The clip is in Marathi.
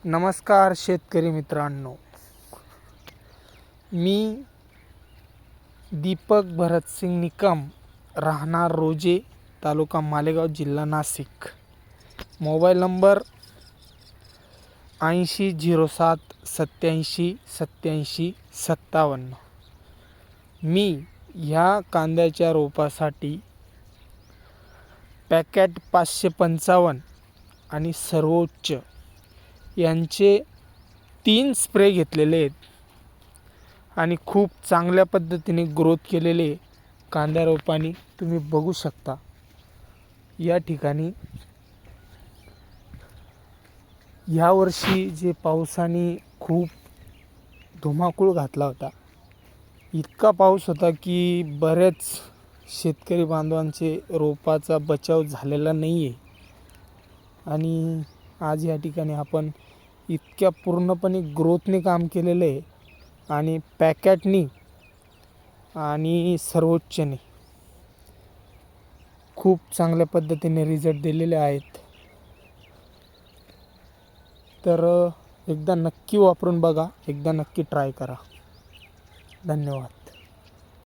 नमस्कार शेतकरी मित्रांनो, मी दीपक भरतसिंग निकम, राहणार रोजे, तालुका मालेगाव, जिल्हा नाशिक. Mobile number 8007878757. मी ह्या कांद्याच्या रोपासाठी पॅकेट 555 आणि सर्वोच्च यांचे 3 स्प्रे घेतलेले आहेत आणि खूप चांगल्या पद्धतीने ग्रोथ केलेले कांद्या रोपांनी तुम्ही बघू शकता. या ठिकाणी यावर्षी जे पावसाने खूप धुमाकूळ घातला होता, इतका पाऊस होता की बरेच शेतकरी बांधवांचे रोपाचा बचाव झालेला नाही आहे. आणि आज या ठिकाणी आपण इतक्या पूर्णपणे ग्रोथने काम केलेलं आहे आणि पॅकेटनी आणि सर्वोच्चने खूप चांगल्या पद्धतीने रिझल्ट दिलेले आहेत. तर एकदा नक्की वापरून बघा, एकदा नक्की ट्राय करा. धन्यवाद.